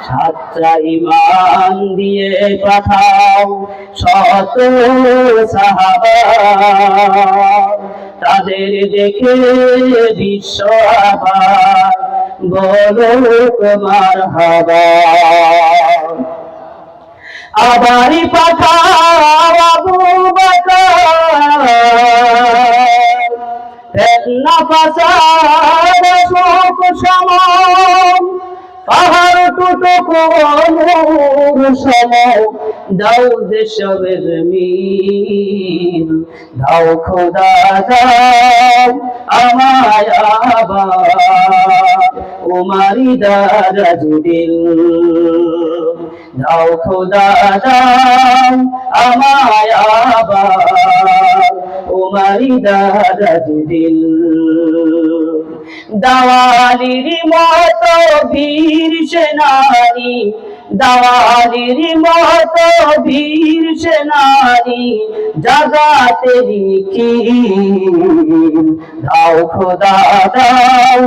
সাচ্চা ঈমান দিয়ে পাঠাও শত সাহাবা, তাদের দেখে বিশ্ব আবার বলুক মারহাবা। আবারই পাঠাও আবু বকর, ফিতনা ফাসাদ শোক সমম, পাহাড় টুটুকো নূর সম, দাও দেশের মিল, দাও খোদা দাও আমায় আবার উমারি দারাজ দিল, দাও খোদা দাও আমায় আবার উমারি দারাজ দিল। দাওয়ালির মতো বীর সেনানি, দাওয়ালির মতো বীর সেনানি, জাগাতে লিখিল, দাও খোদা দাও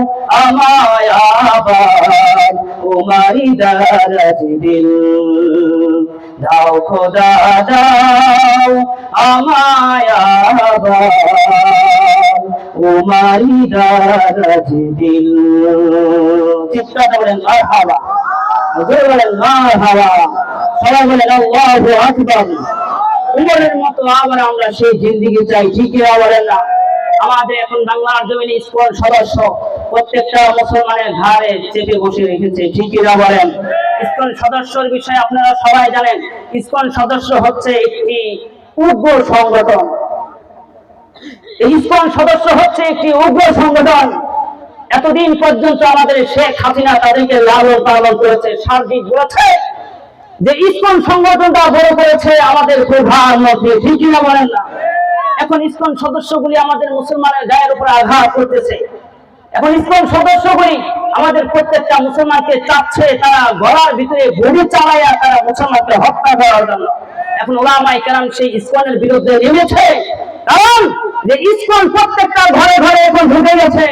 আমায় আবার উমারি দারাজ দিল, দাও খোদা দাও আমায় আবার উমারি দারাজ দিল। চিৎকার বলেন মারহাবা, জোরে বলেন মারহাবা, সবাই বলেন আল্লাহু আকবার। উমরের মতো আবার আমরা সেই জিন্দেগি চাই, ঠিক না বলেন না? আমাদের এখন বাংলার জমিনে স্কুল সদস্য প্রত্যেকটা মুসলমানের ঘাড়ে চেপে বসে রেখেছে, ঠিক না বলেন? ইসকন সদস্যর বিষয়ে আপনারা সবাই জানেন, ইসকন সদস্য হচ্ছে একটি উগ্র সংগঠন। ইসকন সদস্য হচ্ছে একটি উগ্র সংগঠন। এতদিন পর্যন্ত আমাদের শেখ হাসিনা তাদেরকে লালন পালন করেছে, সার্বিক বলেছে যে ইসকন সংগঠনটা বড় করেছে আমাদের প্রধানমন্ত্রী, ঠিক না বলেন না? এখন ইসকন সদস্যগুলি আমাদের মুসলমানের গায়ের উপর আঘাত করতেছে। এখন ইসকন সদস্যগুলি আমাদের প্রত্যেকটা মুসলমানকে চাচ্ছে তারা গলার ভিতরে গুলি চালাইয়া তারা মুসলমানকে হত্যা করার জন্য। এখন ওলামায়ে কেরাম সেই ইসকনের বিরুদ্ধে নেমেছে, কারণ যে ইসকন প্রত্যেকটা ঘরে ঘরে এখন ঢুকে গেছে।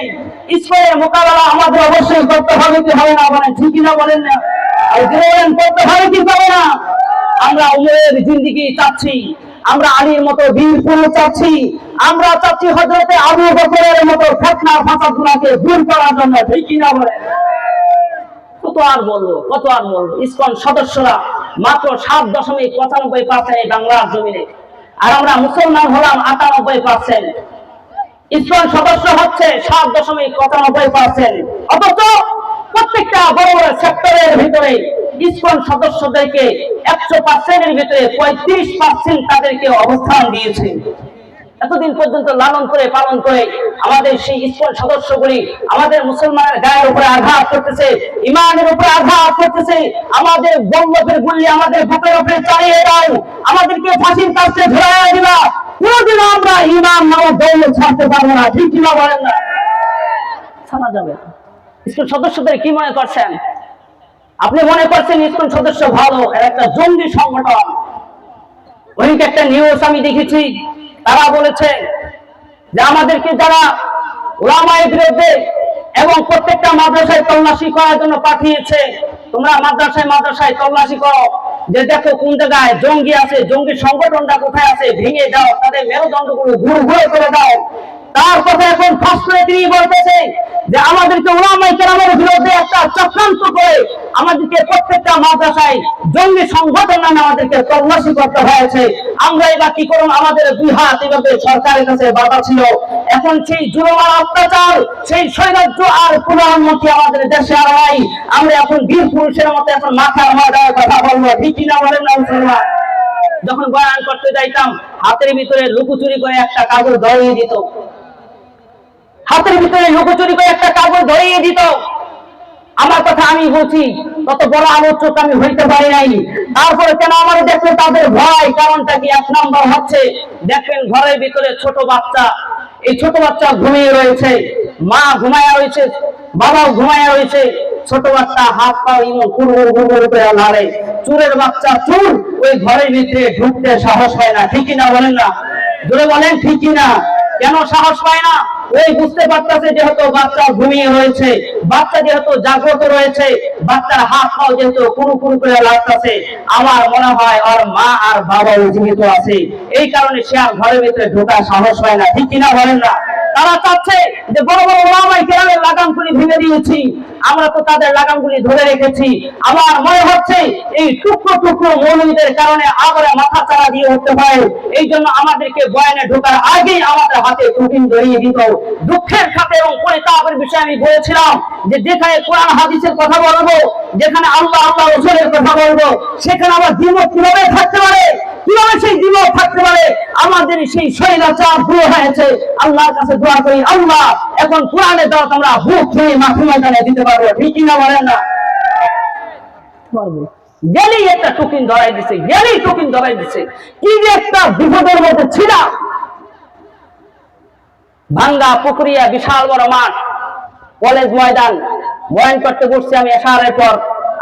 ইসকনের মোকাবেলা আমাদের অবশ্যই করতে হবে, কি হবে না বলেন, ঠিক না বলেন না? আর বলেন করতে হবে কি হবে না? আমরা উমরের জিন্দেগি চাচ্ছি, আমরা আলীর মতো বীর পুরুষ চাচ্ছি, আমরা চাচ্ছি হযরতে আবু বকরের মতো ফিতনা ফাসাদগুলোকে দূর করার জন্য, ঠিক না বলেন? কত আর বলবো, কত আর বলবো। ইসকন সদস্যরা মাত্র 7.95% বাংলার জমিনে, আর আমরা মুসলমান হলাম 98%। ইসকন সদস্য হচ্ছে 7.95%, অথচ প্রত্যেকটা বড় বড় সেক্টরের ভিতরে ইসকন সদস্যদেরকে 100%-এর ভিতরে 35% তাদেরকে অবস্থান দিয়েছে। এতদিন পর্যন্ত লালন করে পালন করে আমাদের সেই ইসকন সদস্যগুলি আমাদের মুসলমানের গায়ের উপরে আঘাত করতেছে, ইমানের উপরে আঘাত করতেছে। আমাদের বল্লভের গুলি আমাদের বুকের উপরে চালিয়ে দাও, আমাদেরকে ফাঁসির কাছে ঝুলাইয়া দিবা, কোনদিন আমরা ইমান নামক দৌলত ছাড়তে পারবো না, ঠিক না বলেন না? ছাড়া যাবে না। ইসকন সদস্যদের কি মনে করছেন? আপনি মনে করছেন ইসকন সদস্য ভালো, একটা জঙ্গি সংগঠন? ওইদিকে একটা নিউজ আমি দেখেছি, তারা বলেছে যে আমাদেরকে যারা ওলামায়ের বিরুদ্ধে এবং প্রত্যেকটা মাদ্রাসায় তল্লাশি করার জন্য পাঠিয়েছে, তোমরা মাদ্রাসায় মাদ্রাসায় তল্লাশি করো, যে দেখো কোন জায়গায় জঙ্গি আছে, জঙ্গি সংগঠনটা কোথায় আছে, ভেঙে দাও, তাদের মেরুদণ্ডগুলো ঘুরে ঘুরে করে দাও। তার কথা এখন ফাঁস করে তিনি বলতেছে যে আমাদেরকে ওলামায়ে কেরামের বিরুদ্ধে একটা চক্রান্ত করে আমাদেরকে প্রত্যেকটা মাদ্রাসায় জঙ্গি সংগঠন নামে আমাদেরকে তল্লাশি করতে হয়েছে। আমরা এবার কি করব? আমাদের দুই হাত এভাবে সরকারের কাছে বাধা ছিল। এখন সেই জুলুম আর অত্যাচার, সেই স্বৈরাজ্য আর প্রধানমন্ত্রী আমাদের দেশে আর নাই। আমরা এখন বীর পুরুষের মতো এখন মাথার মাথায় কথা বলবো, ঠিক কিনা বলেন না মুসলমান? যখন বয়ান করতে যাইতাম, হাতের ভিতরে লুকোচুরি করে একটা কাগজ ধরিয়ে দিত, হাতের ভিতরে লুকোচুরি করে একটা কাগজ ধরিয়ে দিত। আমার কথা আমি বলছি, তত বড় আলোচক আমি হইতে পারি নাই। তারপরে কেন আমার দেখলে তাদের ভয়? কারণটা কি? এক নম্বর হচ্ছে, দেখবেন ঘরের ভিতরে ছোট বাচ্চা, এই ছোট বাচ্চা ঘুমিয়ে রয়েছে, মা ঘুমায়া রয়েছে, বাবাও ঘুমায়া রয়েছে, ছোট বাচ্চা হাত পা এমন কুড়মুড় কুড়মুড় করে নাড়ে, চোরের বাচ্চা চোর ওই ঘরের ভিতরে ঢুকতে সাহস পায় না, ঠিক না বলেন না? জোরে বলেন ঠিক না? কেন সাহস পায় না? ওই বুঝতে পারতেছে যেহেতু বাচ্চা ঘুমিয়ে রয়েছে, বাচ্চা যেহেতু জাগ্রত রয়েছে, বাচ্চার হাত পাও যেহেতু কুরু কুরু করে লাগতেছে, আমার মনে হয় ওর মা আর বাবা জীবিত আছে, এই কারণে সে আর ঘরের ভিতরে ঢোকার সাহস পায় না। ঠিক কিনা বলেন না? তারা চাচ্ছে যে বড় বড় ওলামায়ে কেরামের লাগামগুলি ভেঙে দিয়েছি, আমরা তো তাদের লাগামগুলি ধরে রেখেছি। আমার মনে হচ্ছে এই টুকরো টুকরো মৌলবীদের কারণে আগরে মাথা চারা দিয়ে উঠতে পারে, এই জন্য আমাদেরকে বয়ানে ঢোকার আগেই আমাদের হাতে টুপিন ধরিয়ে দিত। দুঃখের সাথে এবং পরিতাপের বিষয়ে আমি বলেছিলাম যে যেখানে কোরআন হাদিসের কথা বলবো, যেখানে আল্লাহ আল্লাহ রাসূলের কথা বলবো, সেখানে আবার দ্বিমত কিভাবে থাকতে পারে? কিভাবে সেই দ্বিমত থাকতে পারে? আমাদের সেই স্বৈরাচার পুরো হয়েছে। আল্লাহর কাছে দোয়া করি, আল্লাহ এখন কোরআনের দাওয়াত আমরা বুক ছুঁয়ে মাঠে ময়দানে দিতে পারবো। ঠিক কিনা বলেন না? গেলেই একটা টুকিন ধরাই দিছে, গেলেই টুকিন ধরাই দিছে। কি যে একটা বিপদের মধ্যে ছিলাম। ভাঙ্গা পুকুরিয়া বিশাল বড় মাঠ, কলেজ ময়দান, বয়ান করতে বসছি আমি এশারের পর।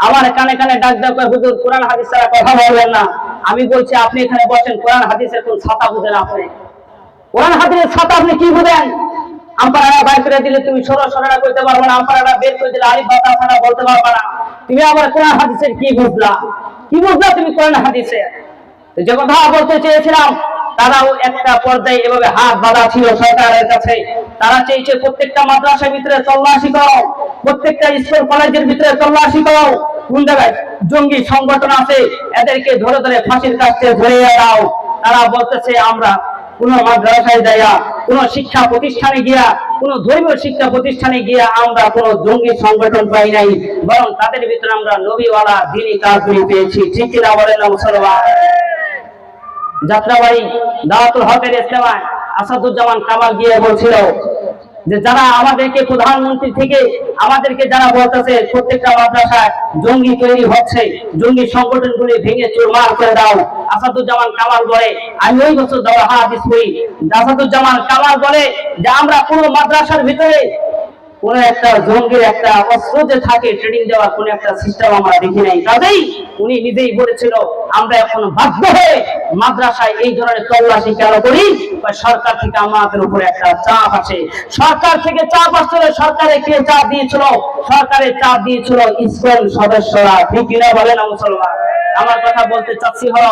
আমার কানে কানে ডাক ডাক করে, হুজুর কোরআন হাদিস ছাড়া কথা বলবেন না। আমি বলছি আপনি এখানে বসেন, কোরআন হাদিসের কোন ছাতা বুঝেন আপনি? কোরআন হাদিসের ছাতা আপনি কি বুঝেন? আম্পায়াররা বাইর করে দিলে তুমি সরাসরি করতে পারবে না, আম্পায়াররা বের করে দিলে আলিফ বা তা ছাড়া বলতে পারবে না। তুমি আবার কোরআন হাদিসের কি বুঝলা? কি বুঝলা তুমি কোরআন হাদিসের? যে কথা বলতে চেয়েছিলাম, তারাও একটা পর্যায়ে এভাবে হাত বাঁধা ছিল সরকারের কাছে। তারা চেয়েছে প্রত্যেকটা মাদ্রাসার ভিতরে তল্লাশি করো, প্রত্যেকটা স্কুল কলেজের ভিতরে তল্লাশি করো, কোন জায়গায় জঙ্গি সংগঠন আছে এদেরকে ধরে ধরে ফাঁসির কাছে ধরিয়ে দাও। তারা বলতেছে আমরা কোন মাদ্রাসায় যাইয়া, কোন শিক্ষা প্রতিষ্ঠানে গিয়া, কোন ধর্মীয় শিক্ষা প্রতিষ্ঠানে গিয়া আমরা কোন জঙ্গি সংগঠন পাই নাই, বরং তাদের ভিতরে আমরা নবীওয়ালা দ্বীনি কাজগুলি পেয়েছি। ঠিক কিনা বলেন না মুসলমান? যাত্রাবাড়ি দাওয়াতুল হকের ইজতেমায় আসাদুজ্জামান কামাল গিয়ে বলছিল যে যারা আমাদেরকে প্রধানমন্ত্রী থেকে আমাদেরকে যারা বলতেছে প্রত্যেকটা মাদ্রাসায় জঙ্গি তৈরি হচ্ছে, জঙ্গি সংগঠনগুলি ভেঙে চুরমার করে দাও, আসাদুজ্জামান কামাল বলে আমি ওই বছর দেওয়া হাদিস পড়ি। আসাদুজ্জামান কামাল বলে যে আমরা পুরো মাদ্রাসার ভিতরে কোন একটা জঙ্গির একটা অস্ত্র যে থাকে ট্রেনিং দেওয়ার কোন একটা সিস্টেম আমরা দেখি নাই। কাজেই উনি নিজেই বলেছিল আমরা এখন বাধ্য হয়ে মাদ্রাসায় এই ধরনের তল্লাশি কেন করি? সরকার থেকে আমাদের উপরে একটা চাপ আসে। সরকার থেকে চাপ আসছিল। সরকারে কে চাপ দিয়েছিল? সরকারের চাপ দিয়েছিল ইসকন সদস্যরা। ঠিক কিনা বলেন মুসলমান? আমার কথা বলতে চাচ্ছি হলো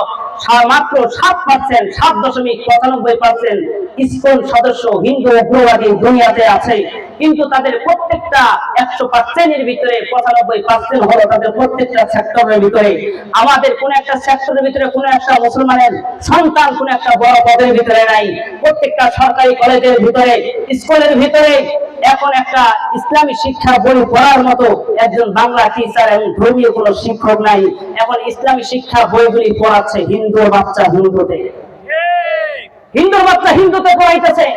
মাত্র 7%, 7.95% ইসকন সদস্য হিন্দু উগ্রবাদী দুনিয়াতে আছে, কিন্তু তাদের প্রত্যেকটা 100% এর ভিতরে 95% হলো তাদের প্রত্যেকটা সেক্টরের ভিতরে। আমাদের কোন একটা সেক্টরের ভিতরে কোন একটা মুসলমানের সন্তান কোন একটা বড় পদের ভিতরে নাই। প্রত্যেকটা সরকারি কলেজের ভিতরে, স্কুলের ভিতরে এখন একটা ইসলামী শিক্ষা বই পড়ার মতো একজন বাংলা টিচার এবং ধর্মীয় কোনো শিক্ষক নাই। এখন ইসলামী শিক্ষা বইগুলি পড়াচ্ছে হিন্দুর বাচ্চা হিন্দুতে, হিন্দুর বাচ্চা হিন্দুতে পড়াইতেছে।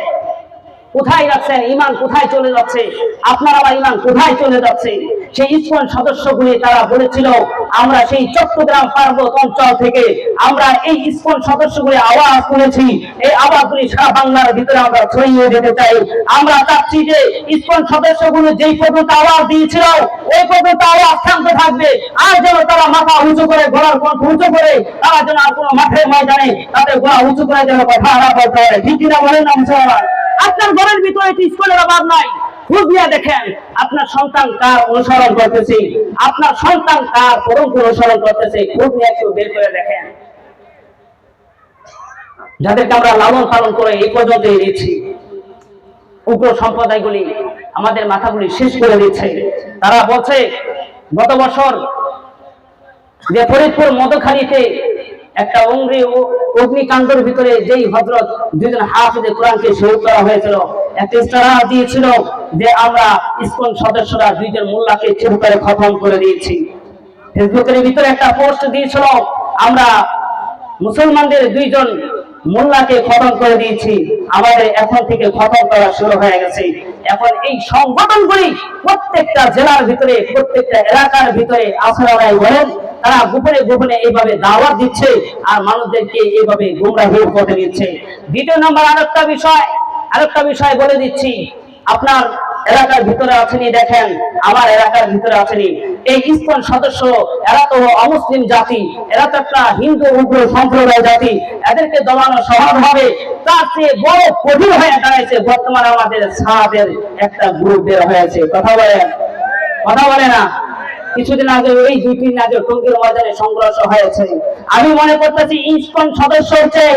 কোথায় যাচ্ছেন? ইমান কোথায় চলে যাচ্ছে? আপনার আমার ইমান কোথায় চলে যাচ্ছে? সেই ইসকন সদস্যগুলি তারা বলেছিল আমরা সেই চট্টগ্রাম পার্বত্য অঞ্চল থেকে আমরা এই ইসকন সদস্যগুলি আওয়াজ তুলেছি, এই আওয়াজগুলি সারা বাংলার ভিতরে আমরা ছড়িয়ে দিতে চাই। আমরা চাচ্ছি যে ইসকন সদস্যগুলি যেই পর্যন্ত আওয়াজ দিয়েছিল ওই পর্যন্ত আওয়াজ থামতে থাকবে, আর যেন তারা মাথা উঁচু করে, গলার কণ্ঠ উঁচু করে, তারা যেন আর কোনো মাঠের ময়দানে তাদের গলা উঁচু করে যেন কথা না বলতে পারে। ঠিক কিনা বলেন না মুসলমান? আপনার ঘরের ভিতরে স্কুলের অভাব নাই, খোঁজ নিয়ে দেখেন আপনার সন্তান কার অনুসরণ করতেছে, আপনার সন্তান কার পরম অনুসরণ করতেছে, খোঁজ নিয়ে একটু বের করে দেখেন। যাদেরকে আমরা লালন পালন করে এই পর্যন্ত এনেছি, উগ্র সম্প্রদায়গুলি আমাদের মাথাগুলি শেষ করে দিচ্ছে। তারা বলছে গত বছর যে ফরিদপুর মধুখালীতে একটা অগ্নিকাণ্ডের ভিতরে যেই হযরত দুইজন হাফেজে কোরআনকে শহীদ করা হয়েছিল, একটা ইশতেহার দিয়েছিল যে আমরা ইসকন সদস্যরা দুইজন মোল্লাকে চুরি করে খতম করে দিয়েছি। ফেসবুকের ভিতরে একটা পোস্ট দিয়েছিল আমরা মুসলমানদের দুইজন মোল্লাকে খতম করে দিয়েছি, আমাদের এখন থেকে খতম করা শুরু হয়ে গেছে। এখন এই সংগঠনগুলি প্রত্যেকটা জেলার ভিতরে, প্রত্যেকটা এলাকার ভিতরে আশ্রয় বলেন, তারা গোপনে গোপনে এইভাবে দাওয়াত দিচ্ছে আর মানুষদেরকে এইভাবে গুমরাহির পথে নিচ্ছে। দ্বিতীয় নম্বর আরেকটা বিষয় বলে দিচ্ছি, আপনার এলাকার ভিতরে আছেনি, দেখেন আমার এলাকার ভিতরে আছেনি এই ইসকন সদস্য, এরা তো অমুসলিম জাতি, এরা তো একটা হিন্দু উগ্র সম্প্রদায় জাতি, এদেরকে দমানো সহজ হবে, তার চেয়ে বড় কঠিন হয়ে দাঁড়াইছে বর্তমানে আমাদের সাহাদের একটা গ্রুপ বের হয়েছে। কথা বলে না? কিছুদিন আগে ওই 2-3 দিন আগে টঙ্গীর ময়দানে সংঘর্ষ হয়েছে। আমি মনে করতেছি ইসকন সদস্য চেয়ে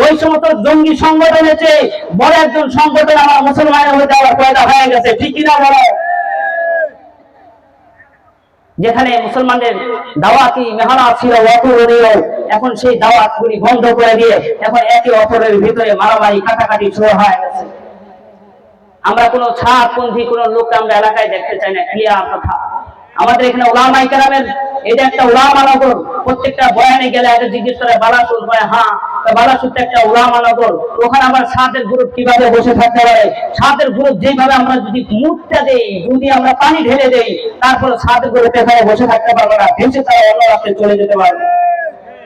ওই সমস্ত জঙ্গি সংগঠনের চেয়ে বড় একজন সংগঠন আমার মুসলমানের মধ্যে আবার পয়দা হয়ে গেছে, ঠিক কিনা বলো? যেখানে মুসলমানদের দাওয়াতি মেহনত ছিল অপূরণীয়, এখন সেই দাওয়াতগুলি বন্ধ করে দিয়ে এখন একে অপরের ভিতরে মারামারি কাটাকাটি শুরু হয়ে গেছে। আমরা কোনো ছাড়পন্থী কোনো লোককে আমরা এলাকায় দেখতে চাই না, ক্লিয়ার কথা। আমাদের এখানে উলামায়ে কেরামের এটা একটা উলামা নগর, প্রত্যেকটা বয়ানে গেলে আগে জিজ্ঞেস করে বালাসুর, বলে হ্যাঁ বালাসুরটা একটা উলামা নগর, ওখানে আবার সাদের গ্রুপ কিভাবে বসে থাকতে পারে? সাদের গ্রুপ যেভাবে আমরা যদি মুখটা দেই, যদি আমরা পানি ঢেলে দেই, তারপরে সাদের গ্রুপ এখানে বসে থাকতে পারবো না, ভেসে তারা অন্য রাস্তায় চলে যেতে পারবে।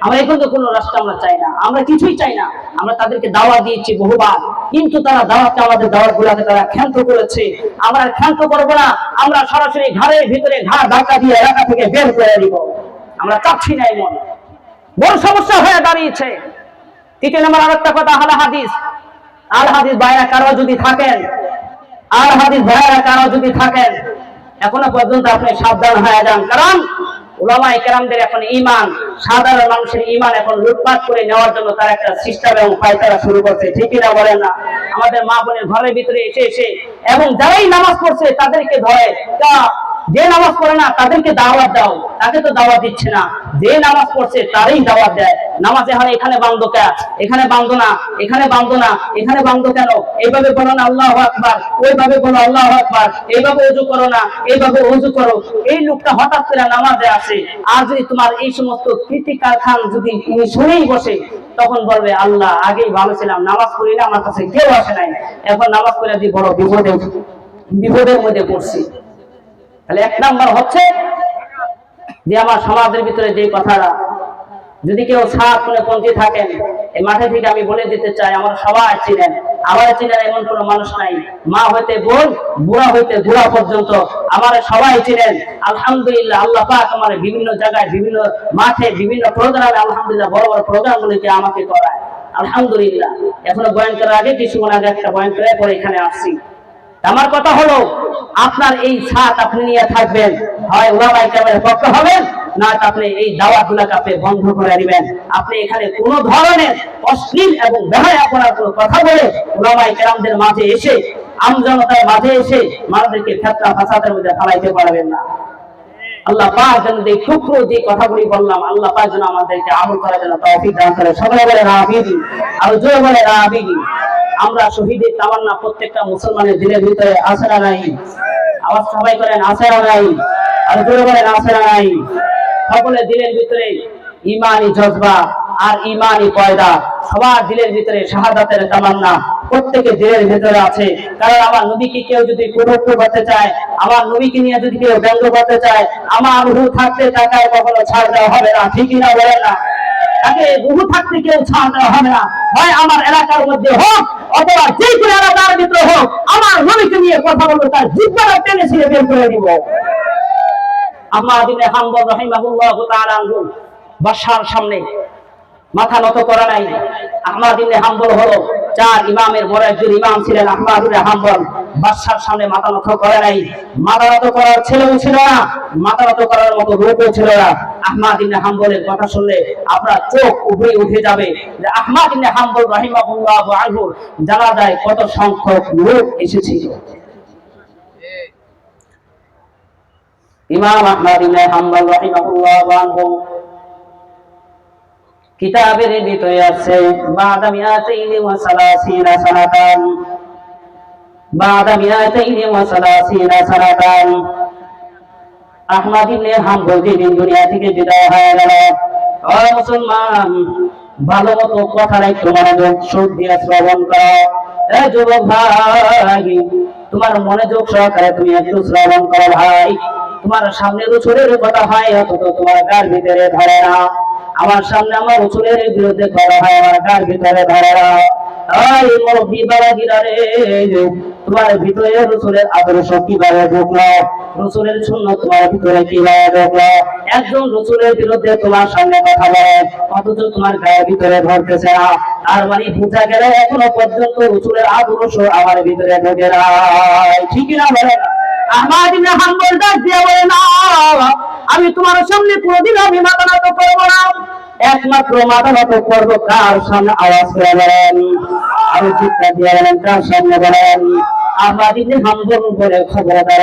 আমরা এখন তো কোনো রাস্তা আমরা চাই না, আমরা কিছুই চাই না। আমরা তাদেরকে দাওয়াত দিয়েছি বহুবার, কিন্তু তারা দাওয়াতটা আমাদের দাওয়াত গুলাকে তারা ক্ষান্ত করেছে। আমরা ক্ষান্ত করবো না, আমরা সরাসরি ঘরের ভিতরে ঘাড় ধাক্কা দিয়ে এলাকা থেকে বের করে দিব। আমরা চাচ্ছি না, এমন বড় সমস্যা হয়ে দাঁড়িয়েছে। তৃতীয় নম্বর আরেকটা কথা, আল হাদিস ভাইরা কারো যদি থাকেন, এখনো পর্যন্ত আপনি সাবধান হয়ে যান, কারণ উলামায়ে কেরামদের এখন ঈমান, সাধারণ মানুষের ঈমান এখন লুটপাট করে নেওয়ার জন্য তার একটা সিস্টেম এবং পায়তারা শুরু করছে, ঠিক না বলেন না? আমাদের মা বোনের ঘরের ভিতরে এসে এবং যারাই নামাজ পড়ছে তাদেরকে ধরে, যে নামাজ পড়ে না তাদেরকে দাওয়াত দাও, তাকে তো দাওয়াত দিচ্ছে না, যে নামাজ পড়ছে তারই দাওয়াত দেয়। নামাজে হয় এখানে বান্ধো কেন, এখানে বান্ধো না, এখানে বান্ধো না, এখানে বান্ধো কেন, এইভাবে বলো না আল্লাহু আকবার, ওইভাবে বলো আল্লাহু আকবার, এইভাবে ওযু করো না, এইভাবে ওযু করো। এই লোকটা হঠাৎ করে নামাজে আসে, আর যদি তোমার এই সমস্ত ক্রিটিক্যাল খান যদি শুনেই বসে, তখন বলবে আল্লাহ আগেই ভালো ছিলাম, নামাজ পড়ি না, আমার কাছে কেউ আসে নাই, এখন নামাজ পড়ে দিয়ে বড় বিপদের মধ্যে পড়ছি। তাহলে এক নাম্বার হচ্ছে যে আমার সমাজের ভিতরে যে কথাটা, যদি কেউ ছাড়পন্থী থাকেন, এই মাঠে থেকে আমি বলে দিতে চাই, আমার সবাই চিনেন, আমার চিনেন এমন কোনো মানুষ নাই, মা হইতে বোন, বুড়া হইতে বুড়া পর্যন্ত আমার সবাই চিনেন। আলহামদুলিল্লাহ, আল্লাহ পাক আমার বিভিন্ন জায়গায়, বিভিন্ন মাঠে, বিভিন্ন প্রোগ্রামে আলহামদুলিল্লাহ বড় বড় প্রোগ্রামগুলিকে আমাকে করায়, আলহামদুলিল্লাহ। এখনো বয়ান করার আগে, কিছুক্ষণ আগে একটা বয়ান করে পরে এখানে আসছি। আমার কথা হলো, আপনার এই ছাদ আপনি নিয়ে থাকবেন, হয় উলামায়ে কেরামের পক্ষে হবেন, না আপনি এই দাওয়াতগুলোকে আপনি বন্ধ করে দিবেন। আপনি এখানে কোন ধরনের অশ্লীল এবং বেহায়াপনার কোনো কথা বলে উলামায়ে কেরামদের মাঝে এসে, আমজনতার মাঝে এসে মানুষদেরকে ফিতনা ফাসাদের মধ্যে ফেলাইতে পারবেন না। আল্লাহ পাক যেন এই টুকরো যে কথাগুলি বললাম, আল্লাহ পাক যেন আমাদেরকে আমল করার জন্য তৌফিক দান করে। সবাই বলে আমিন, আর জোরে বলে আমিন। আমরা শহীদের তামান্না প্রত্যেকটা মুসলমানের দিলের ভিতরে আছে না নাই? আওয়াজ সবাই করেন, আছে না নাই? আর জোরে বলেন, আছে না নাই? সকলের দিলের ভিতরে ঈমানি জজবা আর ঈমানি পয়দা, সবার দিলের ভিতরে শাহাদাতের তামান্না প্রত্যেকের দিলের ভিতরে আছে। কারণ আমার নবীকে কেউ যদি কটূক্তি করতে চায়, আমার নবীকে নিয়ে যদি কেউ ব্যঙ্গ করতে চায়, আমার রূহ থাকতে তাকায় কখনো ছাড় দেওয়া হবে না, ঠিক না বলেন না? তাকে রূহ থাকতে কেউ ছাড় দেওয়া হবে না, হয় আমার এলাকার মধ্যে হোক অথবা যে কোনো এলাকার ভিতরে হোক, আমার নবীকে নিয়ে কথা বলবো, তার জিহ্বাটা টেনে ছিঁড়ে বের করে দিব। আহমদ ইবনে হাম্বল রাহিমাহুল্লাহু তাআলা বাদশার সামনে মাথা নত করা নাই। আহমদ ইবনে হাম্বল হলো 4 ইমামের বড় একজন ইমাম ছিলেন। আহমদ ইবনে হাম্বল বাদশার সামনে মাথা নত করে নাই। মাথা নত করার ছেলেও ছিল না, মাথা নত করার মতো লোকও ছিল না। আহমদ ইবনে হাম্বলের কথা শুনলে আপনার চোখ উপরে উঠে যাবে যে আহমদ ইবনে হাম্বল রাহিমাহুল্লাহু আনহু জানাজায় কত সংখ্যক লোক এসেছিল। ইমাম আহমদ ইবনে হাম্বল রাহিমাহুল্লাহু আনহু কিতাবের ভিতরে আছে বাদা মিয়াতাইনি ওয়া সালাসিনা সানাতান, বাদা মিয়াতাইনি ওয়া সালাসিনা সানাতান। আহমদ ইবনে হাম্বল যেদিন দুনিয়া থেকে বিদায় হয়ে গেল, ও মুসলমান ভালো মতো কথার একটু মনোযোগ সুখ দিয়ে শ্রবণ করো। এ যুবক ভাই, তোমার মনোযোগ সহকারে তুমি একটু শ্রবণ করো ভাই। তোমার সামনে রসুলের কথা হয় অথচ তোমার গার ভিতরে ধরে না। আমার সামনে আমার রসুলের বিরুদ্ধে করা হয়, আমার গার ভিতরে ধরে না। মুরব্বি বাবাজিরা রে, তোমার ভিতরে রাসূলের আদর্শ কিভাবে ঢুকলো, রাসূলের সুন্নাত তোমার ভিতরে কিভাবে ঢুকলো। একজন রাসূলের বিরুদ্ধে তোমার সামনে কথা বলে অথচ তোমার গায়ের ভিতরে ধরতেছে না, আর মানে বোঝা গেল এখনো পর্যন্ত রাসূলের আদর্শ আমার ভিতরে ঢোকে নাই। ঠিক না বলেন? আহমদ ইবনে হাম্বল ডাক দিয়ে বলে, না, আমি তোমার সামনে কোনোদিন আমি মাথা নত করবো না। একমাত্র মাথা নত করবো কার সামনে? আওয়াজ করে বলেন, আরো চিৎকার দিয়ে বলেন, কার সামনে? বলেন আহমদ ইবনে হাম্বল বলে, খবরদার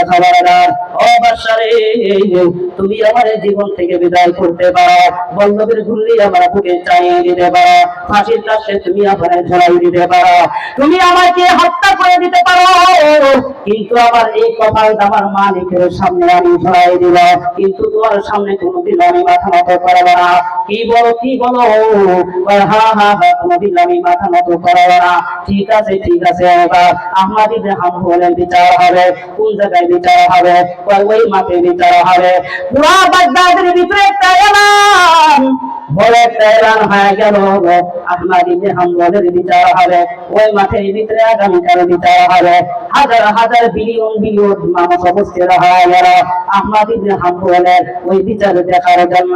ও বাদশারে, তুমি আমার জীবন থেকে বিদায় করতে পারো, বল্লভের গুল্লি আমার বুকে চাইয়ে দিতে পারো, ফাঁসির কাছে তুমি আমার ঝুলাই দিতে পারো, তুমি আমাকে হত্যা করে দিতে পারো, কিন্তু আমার এই কপালটা আমার মালিকের সামনে আমি ঝুলাই দিব, কিন্তু তোমার সামনে কোনোদিন আমি মাথা নত করবো না। কি বলো, কি বলো? হা হা হা, কোনোদিন আমি মাথা নত করবো না। ঠিক আছে, ঠিক আছে, এবার আহমদ ইবনে হাম্বলের বিচার হবে। কোন জায়গায় বিচার হবে? ওই মাঠে বিচার হবে। পুরা বাগদাদের ভিতরে একটা এলান, বড় একটা এলান হয়ে গেল, আহমদ ইবনে হাম্বলের বিচার হবে। ওই মাঠের ভিতরে আগামীকাল বিচার হবে। হাজার হাজার বিলিয়ন বিলিয়ন মানুষ উপস্থিত হয়ে গেল আহমদ ইবনে হাম্বলের ওই বিচার দেখার জন্য।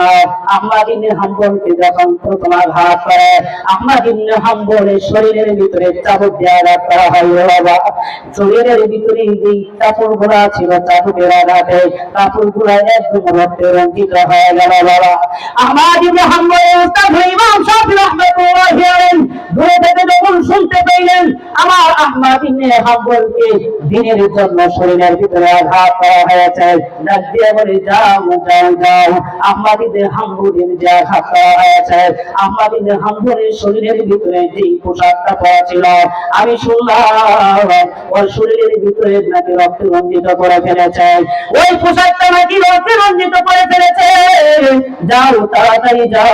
আহমদ ইবনে হাম্বলকে যখন প্রথম আঘাত করে, আহমদ ইবনে হাম্বলের শরীরের ভিতরে চাবুক দিয়ে আঘাত করা হয়। বাবা, শরীরের ভিতরে যে কাপড়গুলা ছিল চাবুকের আঘাতে কাপড়গুলা একদম রক্তে রঞ্জিত হয়ে গেল। বাবা, আহমদ ইবনে হাম্বলের উস্তাদ ইমাম শাফি রাহমাতুল্লাহি আলাইহি দূরে থেকে যখন শুনতে পেলেন আমার আহমদ ইবনে হাম্বলকে দিনের জন্য শরীরের ভিতরে আঘাত করা হয়েছে, ডাক দিয়ে বলে, যাও যাও যাও, আহমদ ইবনে হাম্বলের যে আঘাত করা হয়েছে, আহমদ ইবনে হাম্বলের শরীরের ভিতরে যে পোশাকটা পরা ছিল, আমি শুনলাম ওর শরীরের ভিতরে নাকি রক্ত রঞ্জিত করে ফেলেছে, ওই পোশাকটা নাকি রক্তে রঞ্জিত করে ফেলেছে। যাও, তাড়াতাড়ি যাও,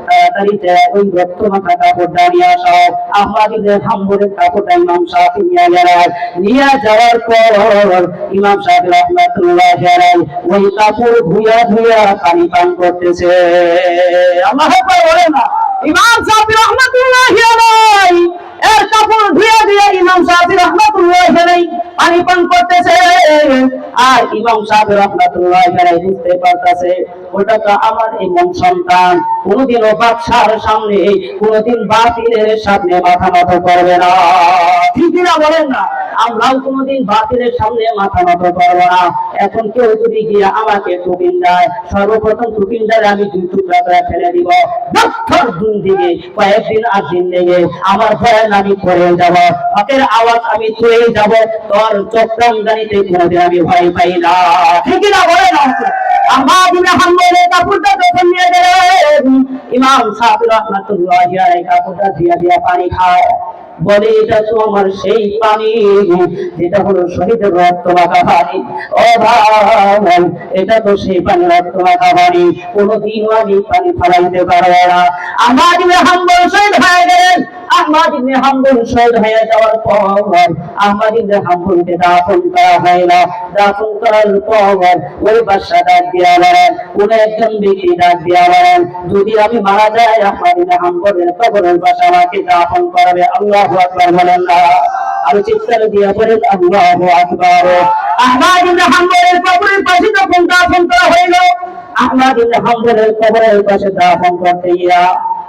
তাড়াতাড়ি ওই রক্ত মাখা কাপড়টা নিয়ে আসো। আহমদ ইবনে হাম্বলের কাপড়টা ইমাম শাফি নিয়ে গেলেন। নিয়ে যাওয়ার পর ইমাম শাফি রাহমাতুল্লাহি আলাইহি ওই কাপড় ধুইয়া ধুইয়া পানি পান করতেছে। আল্লাহু আকবার বলেন না। ইমাম শাফি রাহমাতুল্লাহি আলাইহি এর কাপড় ধুইয়া ধুইয়া ইমাম শাফি রাহমাতুল্লাহি আলাইহি পানি পান করতেছে। আর ইমাম শাফি রাহমাতুল্লাহি আলাইহি বুঝতে পারতেছে ওটা তো আমার ইমাম সন্তান, কোনদিনও বাদশার সামনে, কোনদিন বাতিলের সামনে মাথা নত করবে না। ঠিক না বলেন না? আমরাও কোনদিন বাতিলের সামনে মাথা নত করবো না। এখন কেউ যদি গিয়ে আমাকে টুপিন দেয়, সর্বপ্রথম টুপিনটারে আমি দুই টুকরা করে ফেলে দিব। বছর দিন দিকে কয়েকদিন আর দিন লেগে আমার ভয়ে আমি পড়ে যাব, হকের আওয়াজ আমি চলে যাব, তোর চক্রাঙ্গানিতে কোনদিন আমি ভয় পাই না। ঠিক না বলেন? আহমদ ইবনে হাম্বলের কাপড়টা যখন নিয়ে গেলেন, ইমাম শাফি রাহমাতুল্লাহি আলাইহি কাপড়টা দিয়া দিয়া পানি খায়, বলে, এটা তো আমার সেই পানি যেটা হলো শহীদের রক্ত মাখা পানি। ও ভাই, এটা তো সেই পানি, রক্ত মাখা পানি, কোনদিনও আমি পানি ফেলাইতে পারবো না। আহমদ ইবনে হাম্বল শহীদ হয়ে গেলেন। আহমদ ইবনে হাম্বল শহীদ হয়ে যাওয়ার পর আহমদ ইবনে হাম্বলকে দাফন করা হলো। দাফন করার পর ওই বাদশা ডাক দিয়া বলেন, কোন একজন ব্যক্তি ডাক দিয়া বলেন, যদি আমি মারা যাই আহমদ ইবনে হাম্বলের কবরের পাশে আমাকে দাফন করবে। আল্লাহু আকবার বলেন না। আর চিৎকার দিয়া বলেন, আল্লাহু আকবার। আহমদ ইবনে হাম্বলের কবরের পাশে যখন দাফন করা হইল, আহমদ ইবনে হাম্বলের কবরের পাশে দাফন করতে গিয়া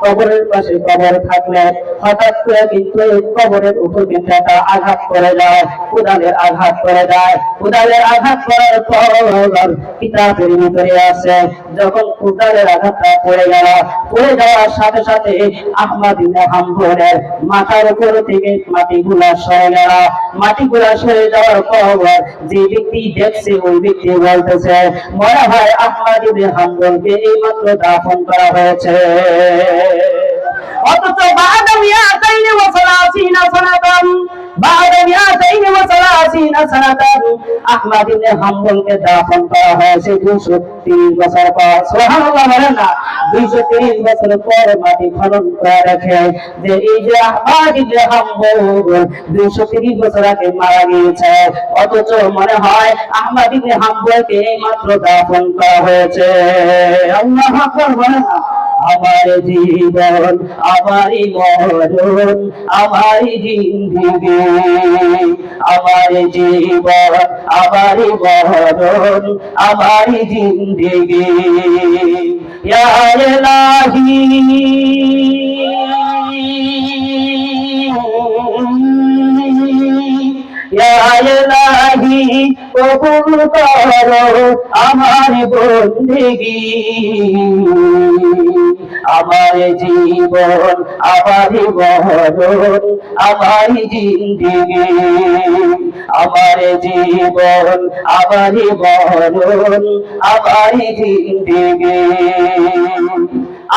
কবরের পাশে কবর থাকলে হঠাৎ করে কিন্তু কবরের উপর কিন্তু একটা আঘাত করে যায়, কোদালের আঘাত করে যায়। কোদালের আঘাত করার পর কিতাবের ভিতরে আছে, যখন কোদালের আঘাতটা পড়ে গেল, পড়ে যাওয়ার সাথে সাথে আহমদ ইবনে হাম্বলের মাথার উপর থেকে মাটিগুলা সরে গেল। মাটিগুলা সরে যাওয়ার পর যে ব্যক্তি দেখছে ওই ব্যক্তি বলতেছে, মনে হয় আহমদ ইবনে হাম্বলকে এইমাত্র দাফন করা হয়েছে। অথচ আহমদ ইবনে হাম্বলকে দাফন করা হয়েছে 230 বছর পর। সুবহানাল্লাহ বলেন না? 230 বছর পর মাটি খনন করে রেখে যে এই যে আহমদ ইবনে হাম্বল 230 বছর আগে মারা গিয়েছে, অথচ মনে হয় আহমদ ইবনে হাম্বলকে মাত্র দাফন করা হয়েছে। আল্লাহু আকবার বলেন না? আমার জীবন আমারই মরণ আমারই জিন্দেগি আমার জীবন আমারই মরণ আমারই জিন্দেগি ইয়া ইলাহি ইয়া ইলাহি কবুল করো আমার বন্দেগি আমার জীবন আমারই মরণ আমারই জিন্দেগি আমার জীবন আমারই মরণ আমারই জিন্দেগি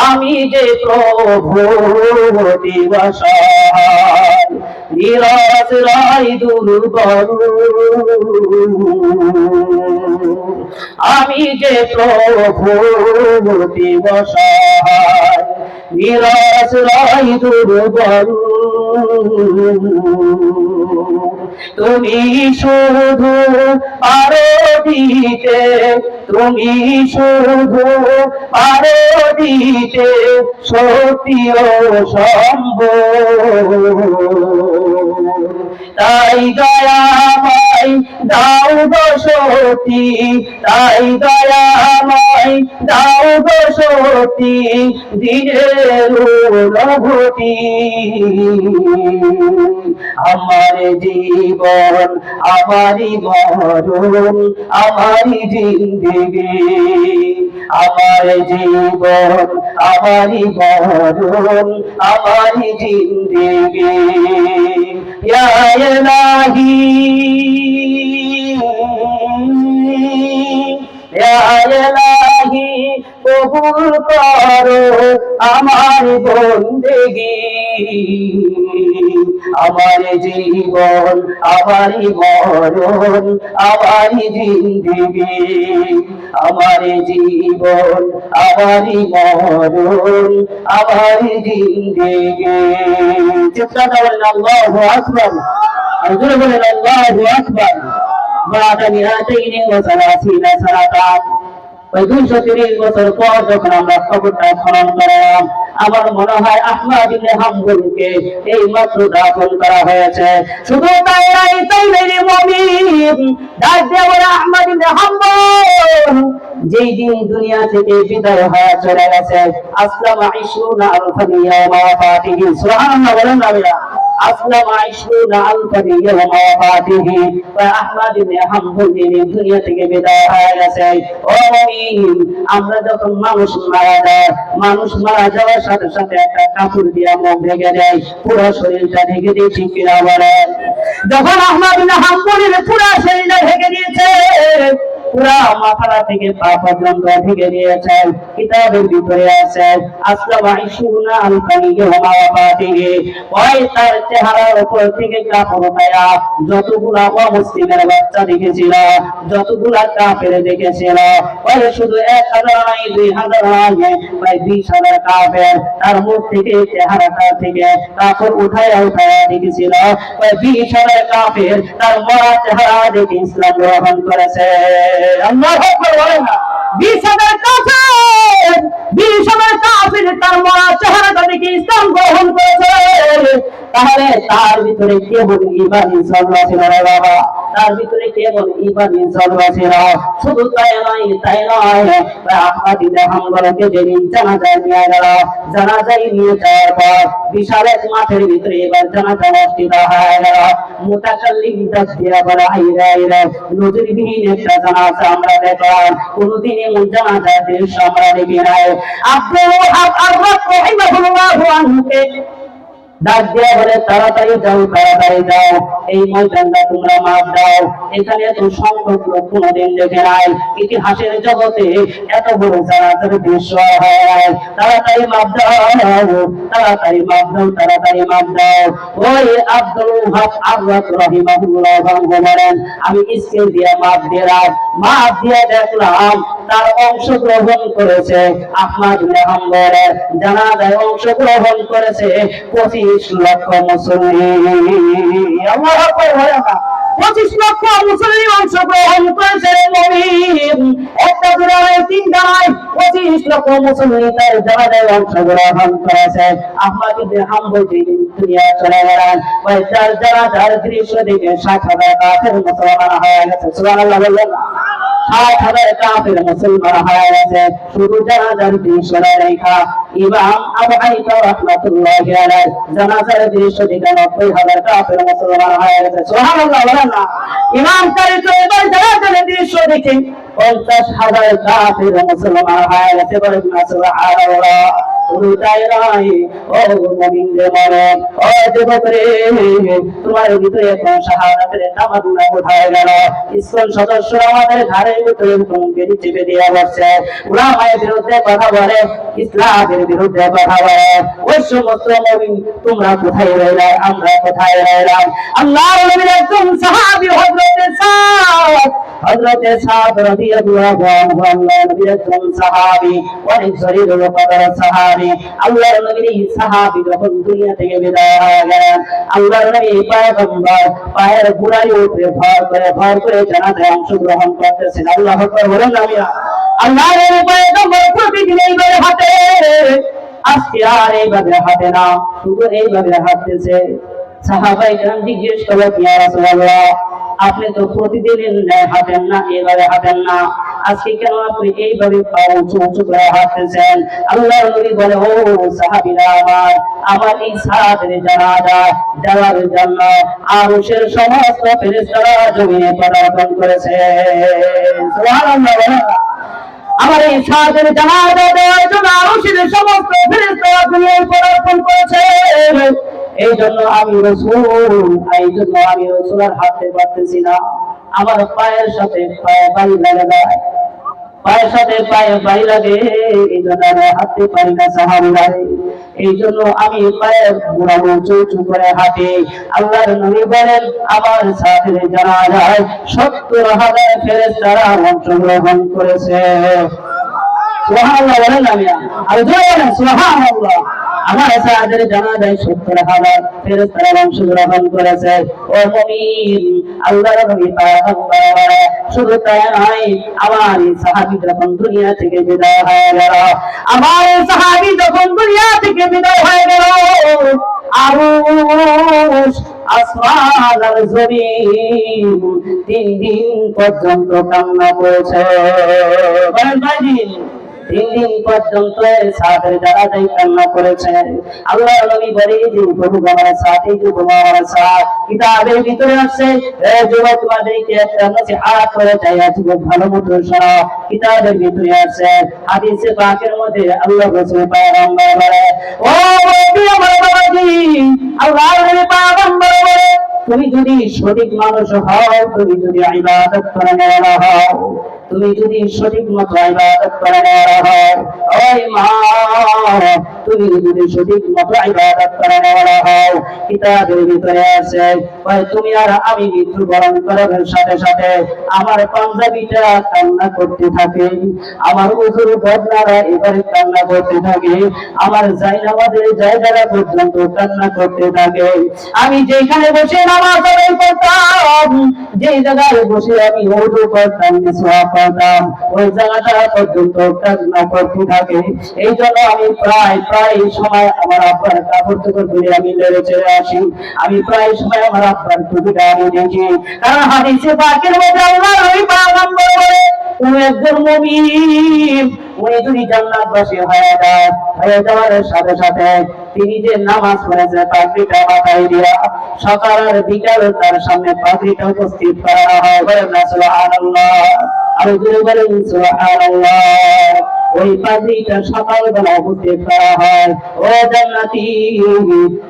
আমি যে প্রভু দিবস নিরাশ্রয় দুর্বল আমি যে প্রভু দিবস নিরাশ্রয় দুর্বল তুমি শুধু পারো দিতে তুমি শুধু পারো দিতে সত্য সম্ভব তাই দয়াময় দাও গো সতী তাই দয়াময় দাও গো সতী দিনের অনুভূতি আমার জীবন আমারই মরণ আমারই জিন্দেগি আমার জীবন আমারই মরণ আমারই জিন্দেগি ইয়া ইলাহি ইয়া ইলাহি কবুল করো আমার বন্দেগি আমার জীবন আমারই মরণ আমারই জিন্দেগি আমার জীবন আমারই মরণ আমারই জিন্দেগি চিৎকার বলেন আল্লাহু আকবার জোরে বলেন আল্লাহু আকবার بعد 230 سنة ওই 230 বছর পর যখন আমরা কবরটা খনন করলাম আমার মনে হয় আহমদ ইবনে হাম্বলকে এই মাত্র দাফন করা হয়েছে শুধু তাই নয় মুমিন ডাক দিয়ে বলে আহমদ ইবনে হাম্বল যেই দিন দুনিয়া থেকে বিদায় হয়ে চলে গেছে আসলামা 20 আলফান ইয়াওমা ওয়াফাতিহি সুবহানাল্লাহ বলেন না আসলাম 20 আলফান ইয়াওমা ওয়াফাতিহি আহমদ ইবনে হাম্বল দুনিয়া থেকে বিদায় হয়ে গেছে ও মুমিন আমরা যখন মানুষ মারা যাওয়ার সাথে সাথে একটা কাপড় দিয়ে মুখ ঢেকে দেয় পুরো শরীরটা ঢেকে দিয়ে ঠিক কিনা বলেন যখন আহমদ ইবনে হাম্বলের পুরো শরীরটা ঢেকে দিয়েছে পুরা মাথা থেকে পা পর্যন্ত ঢেকে দিয়েছে কিতাবের ভিতরে আছে আসলামা 20 আলফান ইয়াওমা ওয়াফাতিহি ওই তার চেহারার উপর থেকে কাপড় উঠায়া যতগুলা অমুসলিমের বাচ্চা দেখেছিল যতগুলা কাফের দেখেছিল ওই শুধু 1000 নয় 2000 নয় প্রায় 20000 কাফের তার মুখ থেকে চেহারাটা থেকে কাপড় উঠায়া দেখেছিল ওই 20000 কাফের তার মরা চেহারা দেখে ইসলাম গ্রহণ করেছে আল্লাহু আকবার বলেন না 20000 কাফের তার মরা চেহারাটা দেখে ইসলাম গ্রহণ করেছে তাহলে তার ভিতরে কেমন ঈমানি জন্ম ছিল রে বাবা তার ভিতরে কেমন ঈমানি জন্ম ছিল শুধু তাই নয় আহমদ ইবনে হাম্বলকে যেদিন জানাজায় নিয়ে গেল জানাজায় নিয়ে যাওয়ার পর বিশাল এক মাঠের ভিতরে এবার জানাজা অনুষ্ঠিত হয়ে গেল মুতাকাল্লিম তাসবিহ বলা আইরা নজিরবিহীন একটা জানাজা আমরা দেখলাম কোনদিন এমন জানাজা দেশ আমরা দেখি নাই আব্দুল ওয়াহাব রাহিমাহুল্লাহু আনহুকে ডাক দিয়া বলে তাড়াতাড়ি যাও এই ময়দানটা তোমরা মাপ দাও এখানে এত সংখ্যক লোক কোনদিন দেখে নাই ইতিহাসের জগতে এত বড় জানাজার দৃশ্য হয় তাড়াতাড়ি মাপ দাও ওই আব্দুল ওয়াহাব রাহিমাহুল্লাহ বলেন আমি স্কেল দিয়ে মাপ দিয়ে দেখলাম তার অংশগ্রহণ করেছে আহমদ ইবনে হাম্বলের জানাজায় অংশগ্রহণ করেছে 25 লক্ষ মুসলিম আল্লাহু আকবার বলেন না 25 লক্ষ মুসলিম অংশগ্রহণ করেছে মুমিন একটা দুরায় তিনটা নয় 25 30 লক্ষ মুসলমান তার জানাজায় অংশগ্রহণ করেছে। আহমদ ইবনে হাম্বল যেদিন দুনিয়া চলে গেলেন, ওই তার জানাজার দৃশ্য দেখে 60,000 কাফের মুসলমান হয়ে গেছে। সুবহানাল্লাহ বললেন না? 60,000 কাফের মুসলমান হয়ে গেছে শুধু জানাজার দৃশ্য দেখা। ইমাম আবু হানিফা রাহমাতুল্লাহি আলাইহি জানাজার দৃশ্য দেখে 90,000 কাফের মুসলমান হয়ে গেছে। সুবহানাল্লাহ বলেন না? ইমাম তারিক এবার জানাজার দৃশ্য দেখে 50,000 কাফের মুসলমান হয়ে গেছে। বলেন না সুবহানাল্লাহ? তোমার ভিতরে এখন শাহাদাতের তামান্না কোথায় গেল? ইসলাম সদস্যরা আমাদের ঘরের ভিতরে চেপে দিয়ে বসছে, উলামায়ের বিরুদ্ধে কথা বলে, ইসলামের বিরুদ্ধে কথা বলে। ওই সমস্ত মুমিন তোমরা কোথায় রইলে? আমরা কোথায় রইলাম? আল্লাহর নবীর একজন সাহাবী হযরতে সাদ রাদিয়াল্লাহু আনহু, আল্লাহর নবীর একজন সাহাবী, অনেক জলিল কদর সাহাবী। আল্লাহর নবীর এই সাহাবী যখন দুনিয়া থেকে বিদায় হয়ে গেলেন, আল্লাহর নবী পয়গম্বর পায়ের গোড়ায় উঠে ভর করে জানাজায় অংশগ্রহণ করতেছেন। আল্লাহু আকবার বলেন না? আল্লাহর নবী পয়গম্বর প্রতিদিন এইভাবে হাঁটে, আজকে আর এইভাবে হাঁটে না, শুধু এইভাবে হাঁটতেছে। সাহাবায়ে কেরাম জিজ্ঞেস করলেন, ইয়া রাসূলুল্লাহ, আপনি তো প্রতিদিন হাঁটেন না, এইভাবে হাঁটেন না, আজকে কেন আপনি এইভাবে পা উঁচু উঁচু করে হাঁটতেছেন? আল্লাহর নবী বলে, ও সাহাবীরা আমার এই সাদের জানাজা দেওয়ার জন্য আরশের সমস্ত ফেরেশতারা জমিনে পদার্পণ করেছে। সুবহানাল্লাহ। আমার এই সাদের জানাজা দেওয়ার জন্য আরশের সমস্ত ফেরেশতারা জমিনে পদার্পণ করেছে। এই জন্য আমি রাসূল আর হাঁটতে পারতেছি না, আমার পায়ের সাথে পায়ে বাড়ি লাগে যায়, পায়ের সাথে পায়ে বাড়ি লাগে, এই জন্য আমি হাঁটতে পারি না। সাহাবীরা, এই জন্য আমি পায়ের গোড়া উঁচু উঁচু করে হাঁটি। আল্লাহর নবী বলেন, আমার সাথে জানাজায় 70,000 ফেরেশতারা অংশগ্রহণ করেছে। সুবহানাল্লাহ বলেন না? আর জোরে বলেন সুবহানাল্লাহ। আমার সাদের জানাজায় 70,000 ফেরেশতারা অংশগ্রহণ করেছে। ও মুমিন, আল্লাহর নবী পয়গম্বর শুধু তাই নয়, আমার সাহাবী যখন দুনিয়া থেকে বিদায় হয়ে গেল, আমার সাহাবী যখন দুনিয়া থেকে বিদায় হয়ে গেল, আরশ, আসমান আর জমিন 3 দিন পর্যন্ত কান্না করেছে। বলেন ভাই, 3 দিন পর্যন্ত সাদের জানাজায় কান্না করেছে। আল্লাহর নবী বলে যে প্রভু আমার সাথে আমার সাথ কিতাবের ভিতরে আছে। যুবক তোমাদেরকে একটা নসিহত করে চাই, যুবক ভালো মতো শোনো। কিতাবের ভিতরে আছে, হাদিসে পাকের মধ্যে আল্লাহ রাসূল পয়গম্বর বলে, ও আমার বাবাজি, আল্লাহর নবী পয়গম্বর বলে, তুমি যদি সঠিক মানুষ হও, তুমি যদি ইবাদত করে হও, তুমি যদি সঠিক মতো ইবাদত করে হও, ওই মা, তুমি যদি সঠিক মতো ইবাদত করে হও, কিতাবের ভিতরে আছে, তুমি আর আমি মৃত্যুবরণ করার সাথে সাথে আমার পাঞ্জাবিটা কান্না করতে থাকে, আমার উজুর বদনারা এবারে কান্না করতে থাকে, আমার জায়নামাজের জায়গাটা পর্যন্ত কান্না করতে থাকে। আমি যেখানে বসে নামাজ আদায় করতাম, যে জায়গায় বসে আমি ওযু করতাম, মিসওয়াক করতাম, ওই জায়গাটা পর্যন্ত কান্না করতে থাকে। এই জন্য আমি প্রায় সময় আমার আব্বার কাপড় চোপড় ধরে আমি লেড়ে চলে আসি। আমি প্রায় সময় আমার আব্বার টুপিটা আমি দেখি, কারণ হাদিসে পাকের মধ্যে আল্লাহর ওই পয়গম্বর বলে, তুমি একজন মুমিন, উনি যদি জান্নাতবাসী হয়ে যাওয়ার সাথে সাথে তিনি যে নামাজ পড়েছে পাগড়িটা মাথায় দিয়া সকাল আর বিকাল তার সামনে পাগড়িটা উপস্থিত করা হয়। বলেন না সুবহানাল্লাহ? আর জোরে বলেন সুবহানাল্লাহ। ওই পাগড়িটা সকালবেলা উপস্থিত করা হয়। ও জান্নাতি,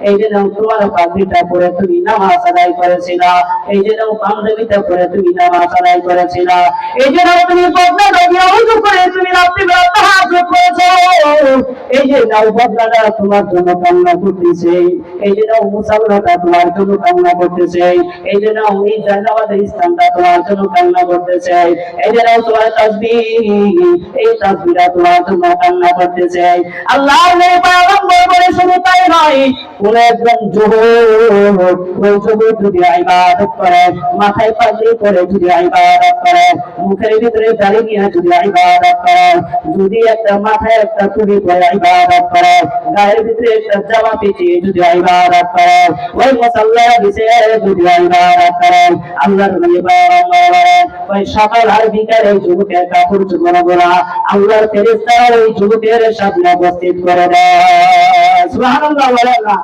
এই যে তোমার পাগড়িটা পরে তুমি নামাজ আদায় করেছিলা, এই যে পাঞ্জাবিটা পরে তুমি নামাজ আদায় করেছিলা, এই যে তুমি বদনা দিয়ে ওযু করে তুমি রাত্রিবেলা তাহাজ্জুদ করেছো, এই যে নাও বদলাটা তোমার জন্য কান্না করতেছে, এই যে নাও মুসাল্লাটা তোমার জন্য কান্না করতেছে, এই যে নাও এই জান্নাতের স্থানটা তোমার জন্য কান্না করতেছে, এই যে নাও তোমার তাসবিহ, এই তাসবিহটা তোমার জন্য কান্না করতেছে। আল্লাহর নবী পয়গম্বর বলে শুধু তাই নয়, কোন একজন যুবক, ওই যুবক যদি ইবাদত করে, মাথায় পাগড়ি পরে যদি ইবাদত করে, মুখের ভিতরে দাড়ি নিয়ে যদি ইবাদত করে, যদি একটা মাথায় একটা টুপি পরে ইবাদত করে, গায়ের ভিতরে একটা জামা পেঁচিয়ে যদি ইবাদত করে, ওই মুসাল্লার বিষয়ে যদি ইবাদত করে, আল্লাহর নবী বলেন ওই সকাল আর বিকালে যুবকের কাপড় চোপড়গুলো আল্লাহর ফেরেশতারা ওই যুবকের সামনে উপস্থিত করে দেয়। সুবহানাল্লাহ বলেন না।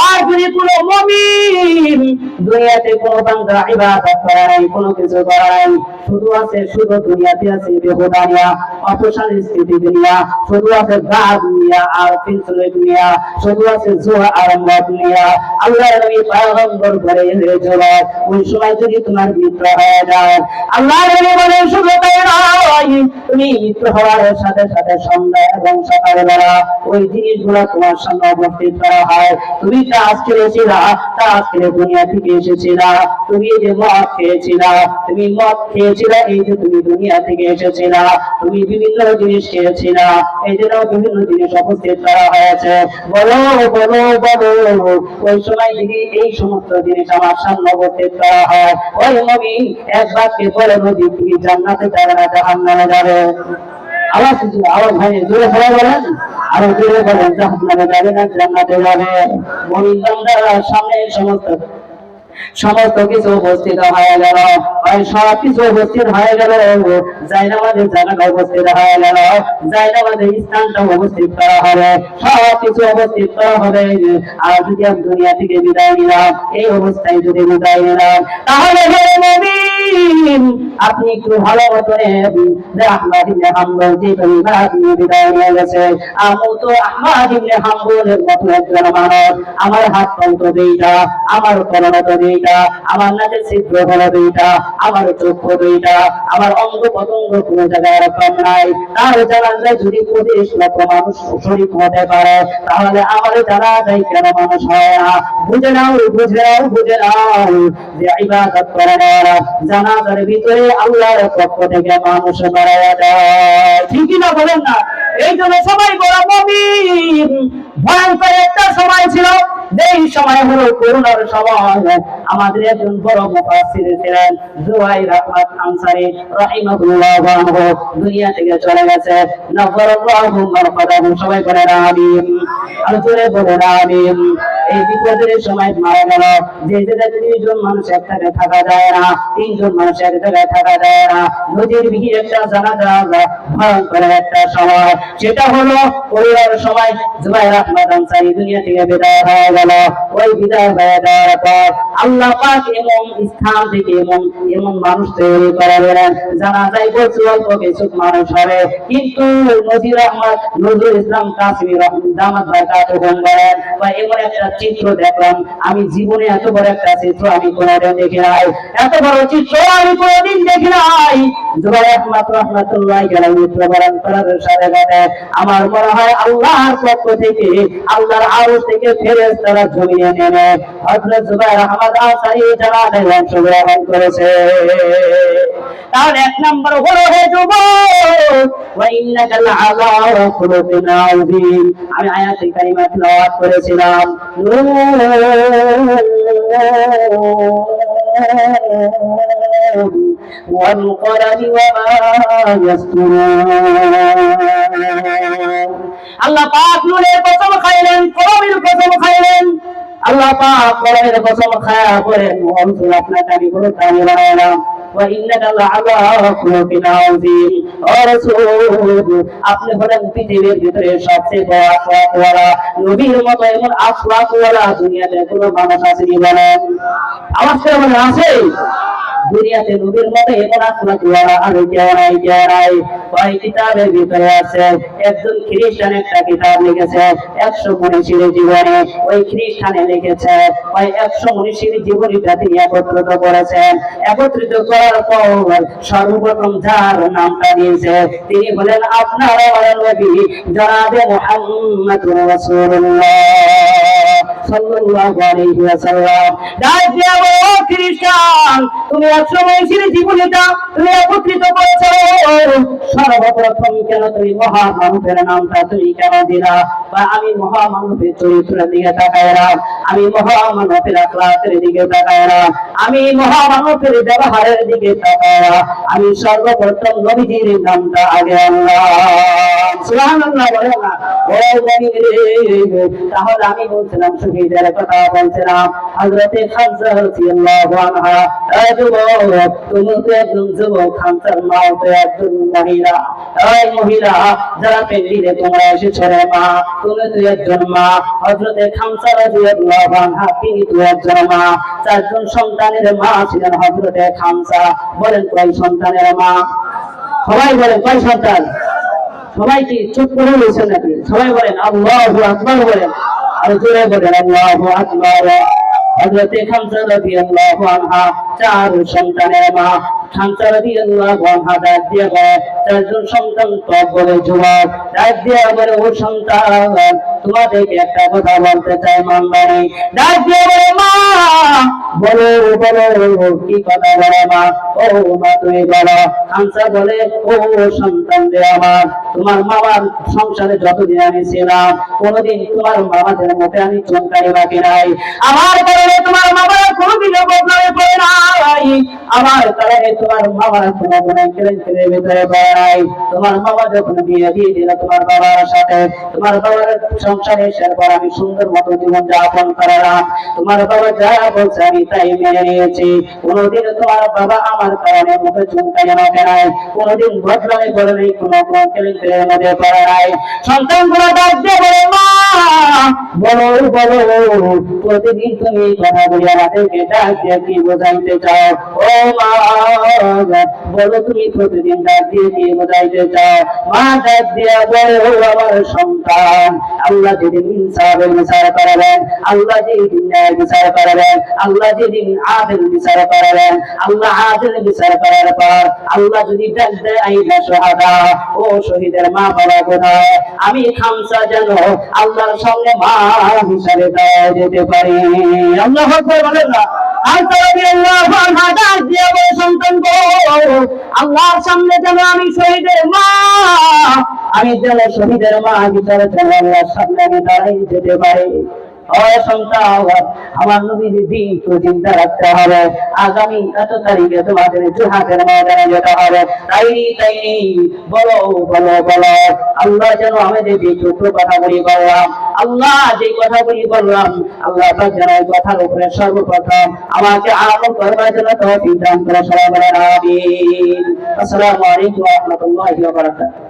আর যদি কোনো মুমিন দুনিয়াতে কোনো বান্দা ইবাদত করে নাই, কোনো কিছু করে নাই, শুধু আছে শুধু দুনিয়াতে আছে বেহুদানিয়া, অপশালী স্থিতি দুনিয়া, শুধু আছে গাছ দুনিয়া আর পিছনে দুনিয়া, শুধু আছে জুয়া আর মদ দুনিয়া, আল্লাহর নবী পয়গম্বর করে হয়েছিল ওই সময় যদি তোমার মৃত্যু হয়ে যায়, আল্লাহর নবী বলেন শুধু তাই নয়, তুমি মৃত্যু হওয়ার সাথে সাথে সন্ধ্যা এবং সকালবেলা ওই জিনিসগুলো তোমার সামনে উপস্থিত করা হয়। তুমি কাজ করেছিলা, কাজ করে দুনিয়া থেকে এসেছিলা, তুমি যে মদ খেয়েছিলা, তুমি মদ খেয়েছিলা, এই যে তুমি দুনিয়া থেকে এসেছিলা, তুমি বিভিন্ন জিনিস খেয়েছিলা, এই জন্য বিভিন্ন জিনিস উপস্থিত করা হয়েছে। বলো বলো বলো ওই সময় যদি এই সমস্ত জিনিস আমার সামনে উপস্থিত করা হয়, ওই নবী এক বাক্যে বলে নবী তুমি জান্নাতে যাবে না জাহান্নামে যাবে। আওয়াজ আওয়াজ ভাই জোরে সবাই বলেন, আরো জোরে বলেন জাহান্নামে যাবে না জান্নাতে যাবে। মুমিন বান্দারা সামনে সমস্ত কিছু উপস্থিত হয়ে গেল, সব কিছু উপস্থিত হয়ে গেল, জায়নামাজের জায়গাটা উপস্থিত হয়ে গেল, জায়নামাজের স্থানটা উপস্থিত করা হবে, সব কিছু উপস্থিত করা হবে। আর যদি আমি দুনিয়া থেকে বিদায় নিলাম, এই অবস্থায় যদি বিদায় নিলাম, তাহলে আপনি একটু ভালো মতো আহমদ ইবনে হাম্বল যে পরিবার নিয়ে বিদায় নিয়ে গেছে, আমি তো আহমদ ইবনে হাম্বলের মতো একজন মানুষ, আমার হাত পর্যন্ত দুইটা, আমার কলমত দুইটা, আমার নাকের ছিদ্র হলো দুইটা, আমার চক্ষু দুইটা, আমার অঙ্গ পতঙ্গ কোনো জায়গায় এরকম নাই। তার জানাজায় যদি 25 লক্ষ মানুষ শরীক হতে পারে, তাহলে আমার জানাজায় কেন মানুষ হয় না? বুঝে নাও বুঝে নাও বুঝে নাও যে ইবাদত করে না, জানাজার ভিতরে আল্লাহর পক্ষ থেকে মানুষ মারা যায়, ঠিকই না বলেন না? এই জন্য সবাই বড় মুমিন। ভয়ঙ্কর একটা সময় ছিল, যেই সময় হলো করোনার সময়। আমাদের একজন বড় মুফাসসির ছিলেন জুবাইর আহমদ আনসারী রাহিমাহুল্লাহ আনহু, দুনিয়া থেকে চলে গেছে। নাফারাল্লাহু মারফাদাহু, সবাই বলেন আমিন, আর জোরে বলেন আমিন। এই বিপদের সময় মারা গেল। যে জায়গায় 3 জন মানুষ একসাথে থাকা যায় না, 3 জন মানুষ এক জায়গায় থাকা যায় না, নদীর ভিড় একটা জানাজা ভয়ঙ্কর একটা সময়। সেটা হলো পরিবার সময় জুবাইর আহমদ আনসারী দুনিয়া থেকে বিদায় হয়ে গেল। ওই বিদায় হয়ে যাওয়ার পর আল্লাহ পাক এমন স্থান থেকে এমন মানুষ তৈরি করে দিলেন, জানাজায় বলছে অল্প কিছু মানুষ হবে, কিন্তু নজরুল ইসলাম কাসেমী দামাত বারকাতুহু বলেন বা এমন একটা চিত্র দেখলাম, আমি জীবনে এত বড় একটা চিত্র আমি কোনোদিন দেখি নাই, এত বড় চিত্র আমি কোনোদিন দেখি নাই। জুবাইর আহমদ রাহমাতুল্লাহি আলাইহি মৃত্যুবরণ করার সাথে সাথে আমার মনে হয় আল্লাহর পক্ষ থেকে, আল্লাহর আরশ থেকে ফেরেশতারা জমিনে নেমে হযরত জুবাইর আহমদ আনসারী জানাজায় অংশগ্রহণ করেছে। তার 1 নম্বর হলো হে যুবক, ওয়া ইন্নাকা লাআলা খুলুকিন আযীম। আমি আয়াতুল কারিমা তেলাওয়াত করেছিলাম, والقلم وما يسطرون। আল্লাহ পাক নূরের কসম খাইলেন, কলমের কসম খাইলেন। আল্লাহ পাক কলমের কসম খায়া বলেন, রাসূল আপনাকে আমি বড় দামি বানাইলাম, ওয়াইন্নাকা লাআলা খুলুকিন আযীম। ও রাসূল, আপনি হলেন পৃথিবীর ভিতরে সবচেয়ে বড় আখলাকওয়ালা। নবীর মতো এমন আখলাকওয়ালা দুনিয়াতে কোনো মানুষ আসেনি বলেন? আওয়াজ করে বলেন আছে? দুনিয়াতে নবীর মতো এমন আখলাকওয়ালা আর কেউ নাই, কেউ নাই। ওই কিতাবের ভিতরে আছে একজন খ্রিস্টান একটা কিতাব লিখেছে 100 মনীষীর জীবনে। ওই খ্রিস্টানে লিখেছে ওই 100 মনীষীর জীবনীটা তিনি একত্রিত করেছেন। একত্রিত করার পর সর্বপ্রথম যার নামটা দিয়েছে তিনি বলেন আপনার নবী জনাবে মুহাম্মদুর রাসূলুল্লাহ সাল্লাল্লাহু আলাইহি ওয়াসাল্লাম। খ্রিস্টান, তুমি 100 মনীষীর জীবনীটা তুমি একত্রিত করেছো, সর্বপ্রথম কেন তুমি মহামানবের নামটা তুমি কেন দিলা? বা আমি মহামানবের চরিত্রের দিকে তাকাইলাম, আমি মহামানবের আখলাকের দিকে তাকাইলাম, আমি মহামানবের ব্যবহারের দিকে তাকাইলাম, আমি সর্বপ্রথম নবীজির নামটা আগে আল্লাহ সুবহানাল্লাহ বলে না। ও নবী, তাহলে আমি বলছিলাম শহীদের কথা বলছিলাম হযরতে খানসা রাদিয়াল্লাহু আনহা। এই যুবক, তুমি তো একজন যুবক, খানসার মা তো একজন মহিলা। এই মহিলা যারা পেন্ডিলে তোমরা এসেছো রে মা, তুমি তো একজন মা। হযরতে খানসা রাদিয়াল্লাহু আনহা তিনি তো একজন মা। 4 জন সন্তানের মা ছিলেন হযরতে খানসা। বলেন কয় সন্তানের মা? সবাই বলেন কয় সন্তান? সবাই কি চুপ করে রয়েছেন নাকি? সবাই বলেন আল্লাহু আকবার বলেন, আর জোরে বলেন আল্লাহু আকবার। হযরতে খানসা রাদিয়াল্লাহু আনহা 4 সন্তানের মা। খানসা রাদিয়াল্লাহু আনহা ডাক দিয়ে বলে, 4 জন সন্তান তো বলে যুবক, ডাক দিয়ে বলে ও সন্তান তোমাদেরকে একটা কথা বলতে চাই মানবানি। ডাক দিয়ে বলে মা বলো বলো কি কথা বলে মা? ও মা তুমি বলো। খানসা বলে ও সন্তান রে আমার, তোমার মামার সংসারে যতদিন আমি ছিলাম কোনদিন তোমার মামাদের মুখে আমি চমকাই বাকি নাই। আমার কারণে তোমার মামারা কোনদিনও বদনামে পড়ে নাই। আমার কারণে তোমার মামারা কোনো কেলেঙ্কারির ভিতরে পড়ে নাই। তোমার মামা যখন বিয়ে দিয়ে দিল তোমার বাবার সাথে, তোমার বাবার সংসারে আসার পর আমি সুন্দর মতো জীবন যাপন করলাম। তোমার বাবা যা বলছে আমি তাই মেনে নিয়েছি। কোনদিন তোমার বাবা আমার কারণে মুখে চমকাই আমাকে নাই, কোনদিন বদনামে পড়ে নাই, কোনো কেলেঙ্কারির মধ্যে পড়ে নাই। সন্তানগুলো ডাক দিয়ে বলে মা বলো বলো প্রতিদিন তুমি কথা বলে আমাদেরকে ডাক দিয়ে কি বোঝাইতে চাও? ও মা বলো তুমি প্রতিদিন ডাক দিয়ে কি বোঝাইতে চাও? মা ডাক দিয়ে বলে ও আমার সন্তান, আল্লাহ যেদিন ইনসাফের বিচার করবেন, আল্লাহ যেদিন ন্যায় বিচার করবেন, আল্লাহ যেদিন আদিল বিচার করবেন, আল্লাহ আদিল বিচার করার পর আল্লাহ যদি ডাক দেয় আইনা শাহাদা, ও শহীদের মা বাবা কোথায়? আমি খানসা যেন আল্লাহর সামনে মা হিসাবে দাঁড়িয়ে যেতে পারি। আল্লাহু আকবার বলেন না। আল্লাহর সামনে যেন আমি শহীদের মা, আমি যেন শহীদের মা হিসাবে আল্লাহর সামনে আমি দাঁড়িয়ে যেতে পারি। আমার নবীর দিন তো চিন্তা রাখতে হবে। আগামী 1 তারিখে তোমাদের জিহাদের ময়দানে যেতে হবে। তাই বলো বলো বলো আল্লাহ যেন আমাদের যে ছোট কথাগুলি বললাম, আল্লাহ যে কথাগুলি বললাম, আল্লাহ যেন এই কথার উপরে সর্বপ্রথম আমাকে আমল করবার জন্য তৌফিক দান করে। সবাই বলেন আমিন। আসসালামু আলাইকুম ওয়া রাহমাতুল্লাহি ওয়া বারাকাতুহু।